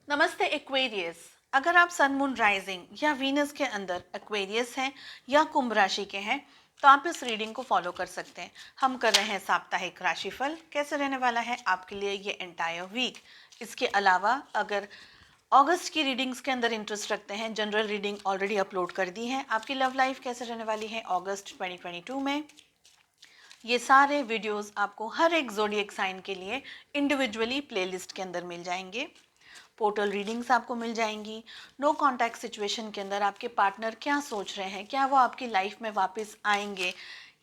नमस्ते एक्वेरियस। अगर आप सन मून राइजिंग या वीनस के अंदर एक्वेरियस हैं या कुंभ राशि के हैं तो आप इस रीडिंग को फॉलो कर सकते हैं। हम कर रहे हैं साप्ताहिक राशिफल कैसे रहने वाला है आपके लिए ये एंटायर वीक। इसके अलावा अगर अगस्त की रीडिंग्स के अंदर इंटरेस्ट रखते हैं, जनरल रीडिंग ऑलरेडी अपलोड कर दी है। आपकी लव लाइफ कैसे रहने वाली है अगस्त 2022 में, ये सारे वीडियोस आपको हर एक ज़ोडिएक साइन के लिए इंडिविजुअली प्लेलिस्ट के अंदर मिल जाएंगे। पोर्टल रीडिंग्स आपको मिल जाएंगी। नो कॉन्टैक्ट सिचुएशन के अंदर आपके पार्टनर क्या सोच रहे हैं, क्या वो आपकी लाइफ में वापस आएंगे,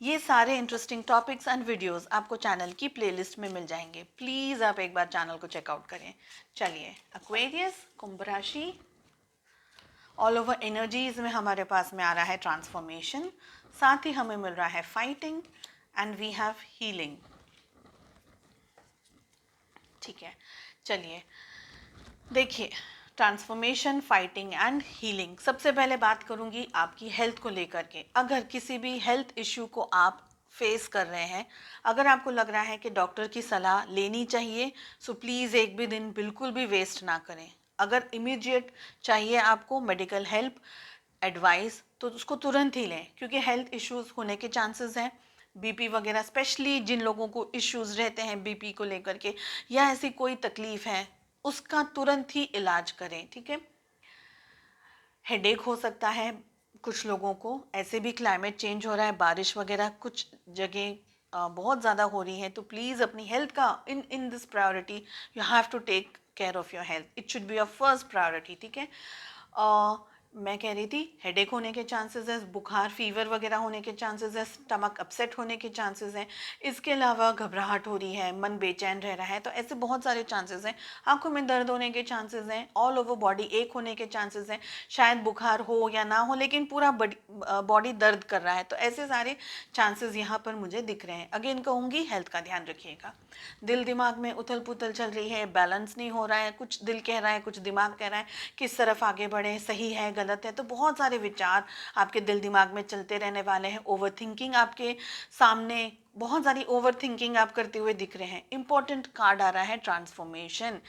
ये सारे इंटरेस्टिंग टॉपिक्स एंड वीडियोस आपको चैनल की प्लेलिस्ट में मिल जाएंगे। प्लीज़ आप एक बार चैनल को चेकआउट करें। चलिए, एक्वेरियस कुंभ राशि, ऑल ओवर एनर्जीज में हमारे पास में आ रहा है ट्रांसफॉर्मेशन, साथ ही हमें मिल रहा है fighting and we have healing. ठीक है, चलिए देखिए, ट्रांसफॉर्मेशन, फाइटिंग एंड हीलिंग। सबसे पहले बात करूंगी आपकी हेल्थ को लेकर के। अगर किसी भी हेल्थ इश्यू को आप फेस कर रहे हैं, अगर आपको लग रहा है कि डॉक्टर की सलाह लेनी चाहिए, सो प्लीज़ एक भी दिन बिल्कुल भी वेस्ट ना करें। अगर इमीडिएट चाहिए आपको मेडिकल हेल्प, एडवाइस, तो उसको तुरंत ही लें, क्योंकि हेल्थ इश्यूज होने के चांसेस हैं। बीपी वगैरह, स्पेशली जिन लोगों को इश्यूज रहते हैं बीपी को लेकर के या ऐसी कोई तकलीफ है, उसका तुरंत ही इलाज करें। ठीक है, हेडेक हो सकता है कुछ लोगों को, ऐसे भी क्लाइमेट चेंज हो रहा है, बारिश वगैरह कुछ जगह बहुत ज़्यादा हो रही है, तो प्लीज़ अपनी हेल्थ का in this priority you have to take care of your health. It should be your first priority. ठीक है, मैं कह रही थी हेडेक होने के चांसेस है, बुखार फीवर वगैरह होने के चांसेस है, स्टमक अपसेट होने के चांसेस हैं। इसके अलावा घबराहट हो रही है, मन बेचैन रह रहा है, तो ऐसे बहुत सारे चांसेस हैं। आंखों में दर्द होने के चांसेस हैं, ऑल ओवर बॉडी एक होने के चांसेस हैं। शायद बुखार हो या ना हो, लेकिन पूरा बॉडी दर्द कर रहा है, तो ऐसे सारे चांसेस यहाँ पर मुझे दिख रहे हैं। अगेन कहूँगी, हेल्थ का ध्यान रखिएगा। दिल दिमाग में उथल पुथल चल रही है, बैलेंस नहीं हो रहा है, कुछ दिल कह रहा है कुछ दिमाग कह रहा है, किस तरफ आगे बढ़े, सही है गलत है, तो बहुत सारे विचार आपके दिल दिमाग में चलते रहने वाले हैं। ओवर थिंकिंग आपके सामने, बहुत सारी ओवर थिंकिंग आप करते हुए दिख रहे हैं। इंपॉर्टेंट कार्ड आ रहा है ट्रांसफॉर्मेशन।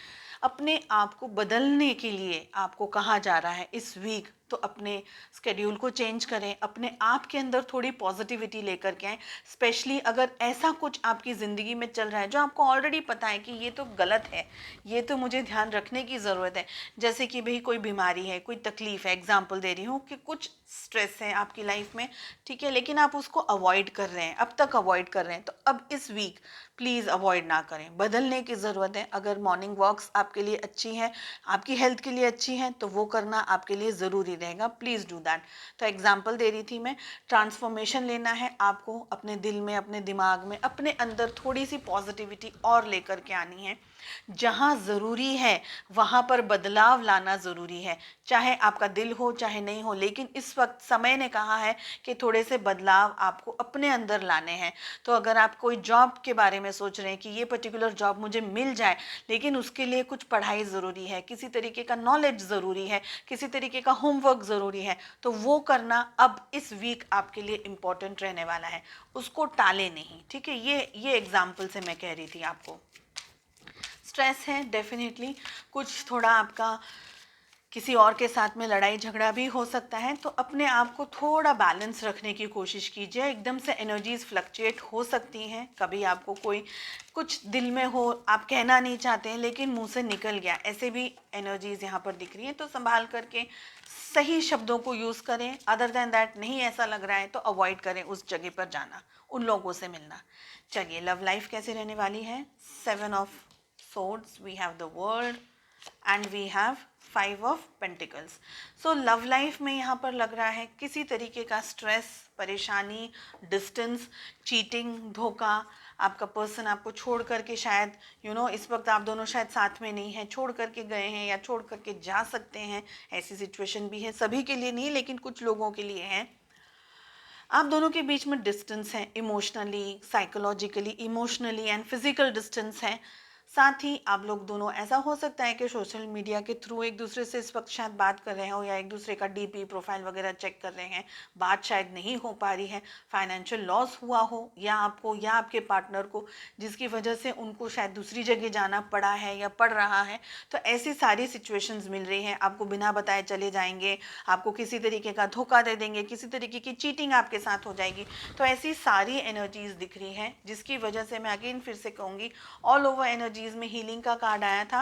अपने आप को बदलने के लिए आपको कहा जा रहा है इस वीक, तो अपने स्केड्यूल को चेंज करें, अपने आप के अंदर थोड़ी पॉजिटिविटी लेकर के आएँ। स्पेशली अगर ऐसा कुछ आपकी ज़िंदगी में चल रहा है जो आपको ऑलरेडी पता है कि ये तो गलत है, ये तो मुझे ध्यान रखने की ज़रूरत है, जैसे कि भाई कोई बीमारी है, कोई तकलीफ़ है, एग्जाम्पल दे रही हूँ कि कुछ स्ट्रेस है आपकी लाइफ में, ठीक है, लेकिन आप उसको अवॉइड कर रहे हैं, अब तक अवॉइड कर रहे हैं, तो अब इस वीक प्लीज़ अवॉइड ना करें, बदलने की ज़रूरत है। अगर मॉर्निंग वॉक्स आपके लिए अच्छी हैं, आपकी हेल्थ के लिए अच्छी हैं, तो वो करना आपके लिए ज़रूरी रहेगा। Please do that. तो एग्जाम्पल दे रही थी मैं, ट्रांसफॉर्मेशन लेना है आपको, अपने दिल में, अपने दिमाग में, अपने अंदर थोड़ी सी पॉजिटिविटी और लेकर के आनी है। जहाँ ज़रूरी है वहाँ पर बदलाव लाना ज़रूरी है, चाहे आपका दिल हो चाहे नहीं हो, लेकिन इस वक्त समय ने कहा है कि थोड़े से बदलाव आपको अपने अंदर लाने हैं। तो अगर आप कोई जॉब के बारे में सोच रहे हैं कि ये पर्टिकुलर जॉब मुझे मिल जाए, लेकिन उसके लिए कुछ पढ़ाई ज़रूरी है, किसी तरीके का नॉलेज ज़रूरी है, किसी तरीके का होमवर्क ज़रूरी है, तो वो करना अब इस वीक आपके लिए इम्पोर्टेंट रहने वाला है, उसको टाले नहीं। ठीक है, ये एग्जाम्पल से मैं कह रही थी आपको। स्ट्रेस है डेफिनेटली, कुछ थोड़ा आपका किसी और के साथ में लड़ाई झगड़ा भी हो सकता है, तो अपने आप को थोड़ा बैलेंस रखने की कोशिश कीजिए। एकदम से एनर्जीज फ्लक्चुएट हो सकती हैं, कभी आपको कोई कुछ दिल में हो, आप कहना नहीं चाहते हैं लेकिन मुंह से निकल गया, ऐसे भी एनर्जीज यहाँ पर दिख रही हैं, तो संभाल करके सही शब्दों को यूज़ करें। अदर देन दैट नहीं ऐसा लग रहा है तो अवॉइड करें उस जगह पर जाना, उन लोगों से मिलना। चलिए, लव लाइफ कैसे रहने वाली है। 7 of swords, we have the world and we have 5 of pentacles. So love life में यहाँ पर लग रहा है किसी तरीके का स्ट्रेस, परेशानी, डिस्टेंस, चीटिंग, धोखा। आपका पर्सन आपको छोड़ करके शायद इस वक्त आप दोनों शायद साथ में नहीं हैं, छोड़ करके गए हैं या छोड़ करके जा सकते हैं, ऐसी सिचुएशन भी है। सभी के लिए नहीं, लेकिन कुछ लोगों के लिए है। आप दोनों के बीच में डिस्टेंस है, emotionally, psychologically, emotionally and physical distance है। साथ ही आप लोग दोनों, ऐसा हो सकता है कि सोशल मीडिया के थ्रू एक दूसरे से इस वक्त शायद बात कर रहे हो या एक दूसरे का डीपी प्रोफाइल वगैरह चेक कर रहे हैं, बात शायद नहीं हो पा रही है, फाइनेंशियल लॉस हुआ हो या आपको या आपके पार्टनर को, जिसकी वजह से उनको शायद दूसरी जगह जाना पड़ा है या पड़ रहा है। तो ऐसी सारी सिचुएशंस मिल रही हैं, आपको बिना बताए चले जाएंगे, आपको किसी तरीके का धोखा दे देंगे, किसी तरीके की चीटिंग आपके साथ हो जाएगी। तो ऐसी सारी एनर्जीज दिख रही हैं, जिसकी वजह से मैं अगेन फिर से कहूँगी, ऑल ओवर एनर्जीज में हीलिंग का कार्ड आया था।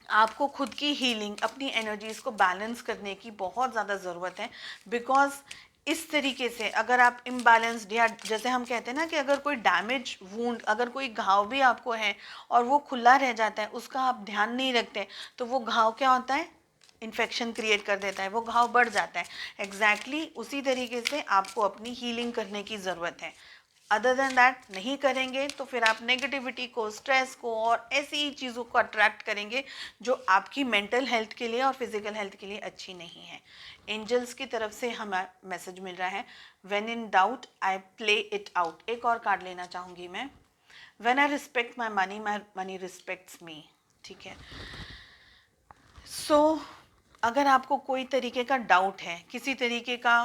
आपको खुद की हीलिंग, अपनी एनर्जीज को बैलेंस करने की बहुत ज़्यादा ज़रूरत है। बिकॉज इस तरीके से अगर आप इम्बैलेंस्ड, या जैसे हम कहते हैं ना कि अगर कोई डैमेज वूंड, अगर कोई घाव भी आपको है और वो खुला रह जाता है, उसका आप ध्यान नहीं रखते, तो वो घाव क्या होता है, इन्फेक्शन क्रिएट कर देता है, वो घाव बढ़ जाता है। एग्जैक्टली उसी तरीके से आपको अपनी हीलिंग करने की ज़रूरत है। अदर देन दैट नहीं करेंगे तो फिर आप नेगेटिविटी को, स्ट्रेस को और ऐसी चीज़ों को अट्रैक्ट करेंगे जो आपकी मेंटल हेल्थ के लिए और फिजिकल हेल्थ के लिए अच्छी नहीं है। एंजल्स की तरफ से हमें मैसेज मिल रहा है, when in doubt I play it out. एक और कार्ड लेना चाहूँगी मैं। When I respect my money respects me. ठीक है, सो अगर आपको कोई तरीके का डाउट है, किसी तरीके का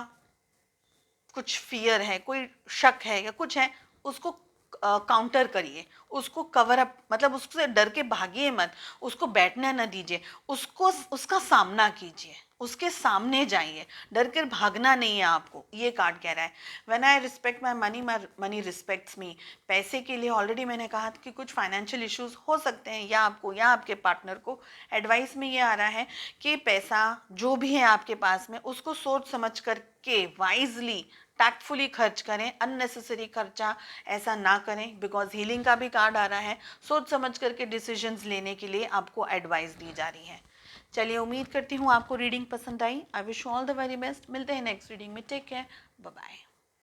कुछ फियर है, कोई शक है या कुछ है, उसको काउंटर करिए, उसको कवर अप, मतलब उससे डर के भागिए मत, उसको बैठना न दीजिए, उसको, उसका सामना कीजिए, उसके सामने जाइए, डर कर भागना नहीं है आपको। ये कार्ड कह रहा है, when I respect my money respects me. पैसे के लिए ऑलरेडी मैंने कहा कि कुछ फाइनेंशियल इश्यूज हो सकते हैं, या आपको या आपके पार्टनर को। एडवाइस में ये आ रहा है कि पैसा जो भी है आपके पास में, उसको सोच समझ करके वाइजली, टैक्टफुली खर्च करें, अननेसेसरी खर्चा ऐसा ना करें। बिकॉज हीलिंग का भी कार्ड आ रहा है, सोच समझ करके डिसीजंस लेने के लिए आपको एडवाइस दी जा रही है। चलिए, उम्मीद करती हूँ आपको रीडिंग पसंद आई। I wish all the very best. मिलते हैं नेक्स्ट रीडिंग में। Take care, bye bye.